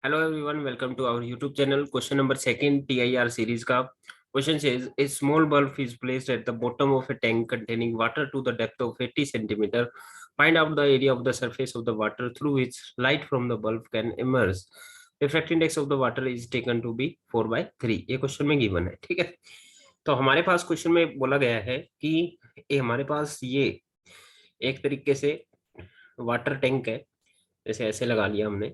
Hello everyone, welcome to our YouTube channel. Question number second TIR series का question says a small bulb is placed at the bottom of a tank containing water to the depth of 80 centimetre. Find out the area of the surface of the water through which light from the bulb can emerge. Refractive index of the water is taken to be 4/3। ये question में given है, ठीक है। तो हमारे पास question में बोला गया है कि ये हमारे पास ये एक तरीके से वाटर टैंक है, जैसे ऐसे लगा लिया हमने,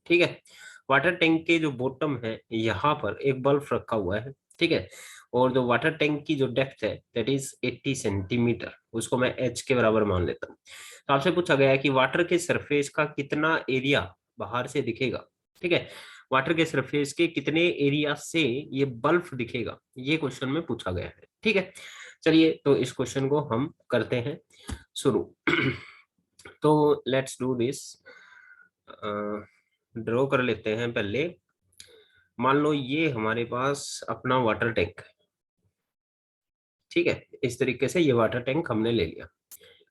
ठीक है। वाटर टैंक के जो बॉटम है यहाँ पर एक बल्ब रखा हुआ है, ठीक है। और जो वाटर टैंक की जो डेप्थ है दैट इज 80 सेंटीमीटर, उसको मैं एच के बराबर मान लेता हूँ। तो आपसे पूछा गया है कि वाटर के सरफेस का कितना एरिया बाहर से दिखेगा, ठीक है। वाटर के सरफेस के कितने एरिया से ये बल्ब दिखेगा, ये क्वेश्चन में पूछा गया है, ठीक है। चलिए तो इस क्वेश्चन को हम करते हैं शुरू। तो लेट्स डू दिस। ड्रॉ कर लेते हैं पहले। मान लो ये हमारे पास अपना वाटर टैंक है, ठीक है। इस तरीके से ये वाटर टैंक हमने ले लिया।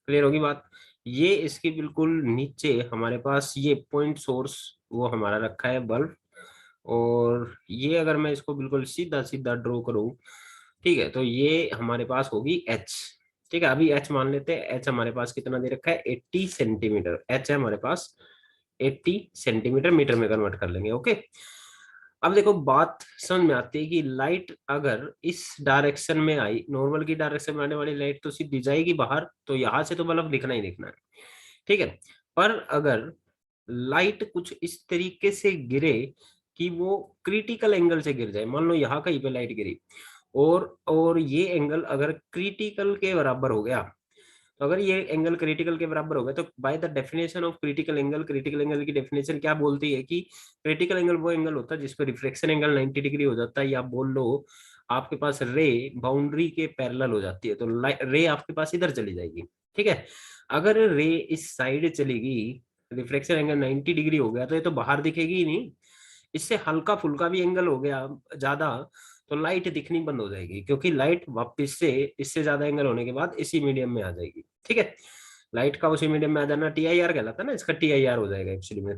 क्लियर होगी बात। ये इसके बिल्कुल नीचे हमारे पास ये पॉइंट सोर्स वो हमारा रखा है बल्ब। और ये अगर मैं इसको बिल्कुल सीधा सीधा ड्रॉ करूं, ठीक है, तो ये हमारे पास होगी एच। ठीक है, अभी एच मान लेते हैं। एच हमारे पास कितना दे रखा है, 80 सेंटीमीटर। एच है हमारे पास 80 सेंटीमीटर, मीटर में कन्वर्ट कर लेंगे, ओके। अब देखो बात समझ में आती है कि लाइट अगर इस डायरेक्शन में आई, नॉर्मल की डायरेक्शन में आने वाली लाइट तो सीधी जाएगी बाहर, तो यहां से तो बल्ब दिखना ही दिखना है, ठीक है। पर अगर लाइट कुछ इस तरीके से गिरे कि वो क्रिटिकल एंगल से गिर जाए, मान लो यहाँ कहीं पे लाइट गिरी और ये एंगल अगर क्रिटिकल के बराबर हो गया, तो अगर ये एंगल क्रिटिकल के बराबर हो गया तो by the definition of critical angle, critical angle की डेफिनेशन क्या बोलती है कि क्रिटिकल एंगल वो एंगल होता है जिस पर रिफ्लेक्शन एंगल 90 डिग्री हो जाता है, या बोल लो आपके पास रे बाउंड्री के पैरेलल हो जाती है, तो रे आपके पास इधर चली जाएगी, ठीक है। अगर रे इस साइड चलेगी, रिफ्लेक्शन एंगल 90 डिग्री हो गया, तो ये तो बाहर दिखेगी ही नहीं। इससे हल्का फुल्का भी एंगल हो गया ज्यादा, तो लाइट दिखनी बंद हो जाएगी, क्योंकि लाइट वापस से इससे ज्यादा एंगल होने के बाद इसी मीडियम में आ जाएगी, ठीक है। लाइट का उसी मीडियम में आ जाना टीआईआर कहलाता है ना, इसका टीआईआर हो जाएगा एक्चुअली में।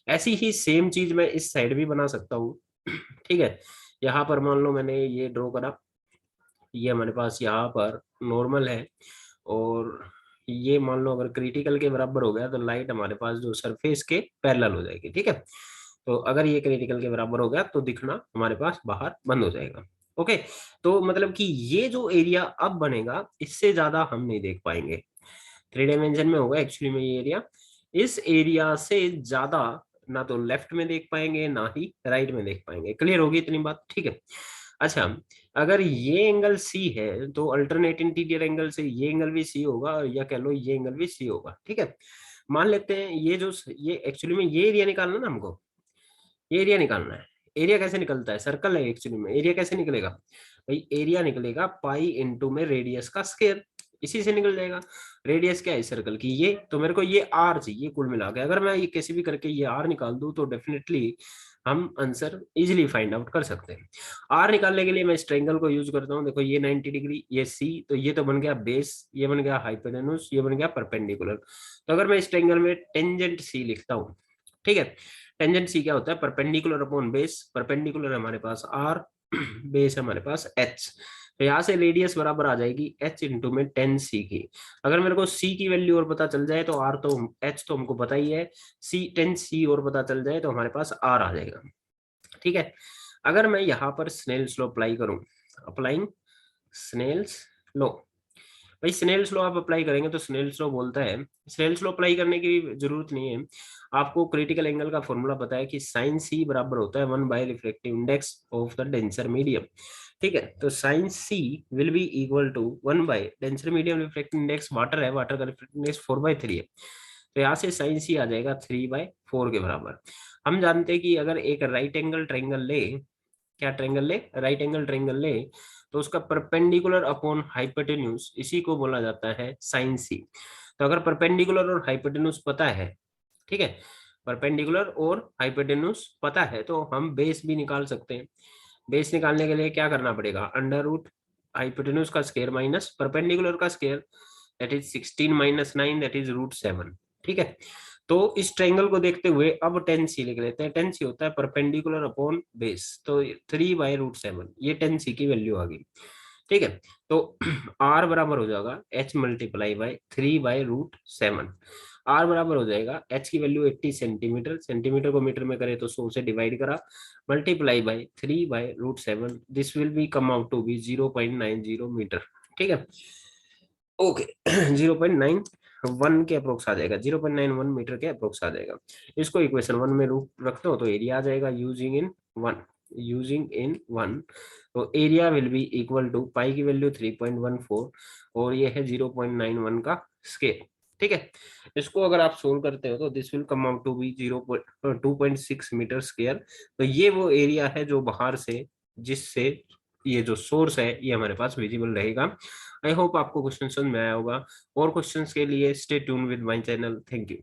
ऐसी ही सेम चीज मैं इस साइड भी बना सकता हूँ, ठीक है। यहाँ पर मान लो मैंने ये ड्रॉ करा, ये हमारे पास यहाँ पर नॉर्मल है, और ये मान लो अगर क्रिटिकल के बराबर हो गया तो लाइट हमारे पास जो सरफेस के पैरेलल हो जाएगी, ठीक है। तो अगर ये क्रिटिकल के बराबर हो गया तो दिखना हमारे पास बाहर बंद हो जाएगा, ओके। तो मतलब कि ये जो एरिया अब बनेगा इससे ज्यादा हम नहीं देख पाएंगे, 3 डायमेंशन में होगा एक्चुअली में ये एरिया। इस एरिया से ज्यादा ना तो लेफ्ट में देख पाएंगे ना ही राइट में देख पाएंगे। क्लियर होगी इतनी बात, ठीक है। अच्छा, अगर ये एंगल सी है तो अल्टरनेट इंटीरियर एंगल से ये एंगल भी सी होगा, या कह लो ये एंगल भी सी होगा, ठीक है। मान लेते हैं ये जो ये एक्चुअली में ये एरिया निकालना ना हमको, ये एरिया निकालना है। एरिया कैसे निकलता है, सर्कल है एक्चुअली में, एरिया कैसे निकलेगा भाई, एरिया निकलेगा पाई इंटू में रेडियस का स्क्वायर, इसी से निकल जाएगा। रेडियस क्या है सर्कल की, ये तो मेरे को ये आर चाहिए कुल मिला के। अगर मैं ये कैसे भी करके ये आर निकाल दूं तो डेफिनेटली हम आंसर इजीली फाइंड आउट कर सकते हैं। आर निकालने के लिए मैं इस ट्रायंगल को यूज करता हूँ। देखो ये 90 डिग्री, ये सी, तो ये तो बन गया बेस, ये बन गया हाइपोटेन्यूज, ये बन गया परपेंडिकुलर। तो अगर मैं इस ट्रायंगल में टेंजेंट सी लिखता हूँ, ठीक है। टेंजेंट सी क्या होता है, परपेंडिकुलर अपॉन बेस। परपेंडिकुलर हमारे पास आर, बेस हमारे पास एच। तो यहाँ से रेडियस बराबर आ जाएगी एच इंटू में 10 सी की। अगर मेरे को सी की वैल्यू और पता चल जाए तो आर तो एच तो हमको पता ही है, सी 10 सी और पता चल जाए तो हमारे पास आर आ जाएगा, ठीक है। अगर मैं यहाँ पर स्नेल्स लॉ अप्लाई करूं, अप्लाइंग स्नेल्स लॉ, भाई स्नेल्स लॉ आप अप्लाई करेंगे तो स्नेल्स लॉ बोलता है, स्नेल्स लॉ अप्लाई करने की जरूरत नहीं है। आपको क्रिटिकल एंगल का फॉर्मूला पता है कि साइन सी बराबर होता है 1/रिफ्रैक्टिव index of the denser medium, ठीक है। तो sine C will be equal to 1/डेंसर मीडियम रिफ्रैक्टिव इंडेक्स वाटर है, वाटर का रिफ्रैक्टिव इंडेक्स 4/3 है। तो यहाँ से साइन सी आ जाएगा 3/4 के बराबर। हम जानते हैं कि अगर एक राइट एंगल ट्रायंगल ले, क्या ट्रायंगल ले, राइट एंगल ट्रायंगल ले, तो उसका परपेंडिकुलर अपॉन हाइपोटेन्यूज इसी को बोला जाता है साइन सी। तो अगर परपेंडिकुलर और हाइपोटेन्यूज पता है, ठीक है, परपेंडिकुलर और हाइपोटेन्यूज पता है, तो हम बेस भी निकाल सकते हैं। बेस निकालने के लिए क्या करना पड़ेगा, अंडर रूट हाइपोटेन्यूज का स्क्वायर माइनस परपेंडिकुलर का square, that is 16 - 9, that is √7, ठीक है। तो इस ट्रायंगल को देखते हुए अब टेन सी लिख लेते हैं। टेन सी होता है परपेंडिकुलर अपॉन बेस, तो 3/√7 ये टेन सी की वैल्यू आ गई। ठीक है, तो आर बराबर हो जाएगा एच मल्टीप्लाई बाई 3/√7। आर बराबर हो जाएगा एच की वैल्यू 80 सेंटीमीटर, सेंटीमीटर को मीटर में करें तो 100 से डिवाइड करा, multiply by 3/√7, this will be come out to be 0.90 metre. ठीक है, ओके 0.91 के अप्रोक्स आ जाएगा, 0.91 मीटर के अप्रोक्स आ जाएगा। इसको इक्वेशन 1 में रूप रखते हो तो एरिया आ जाएगा यूजिंग इन वन। तो area will be equal to pi की वैल्यू 3.14 और ये है 0.91 का स्केल। ठीक है, इसको अगर आप सोल्व करते हो तो this will come out to be 2.6 metre square. तो ये वो एरिया है जो बाहर से, जिससे ये जो सोर्स है ये हमारे पास विजिबल रहेगा। आई होप आपको क्वेश्चन समझ में आया होगा। और क्वेश्चंस के लिए stay tune with my channel. Thank you.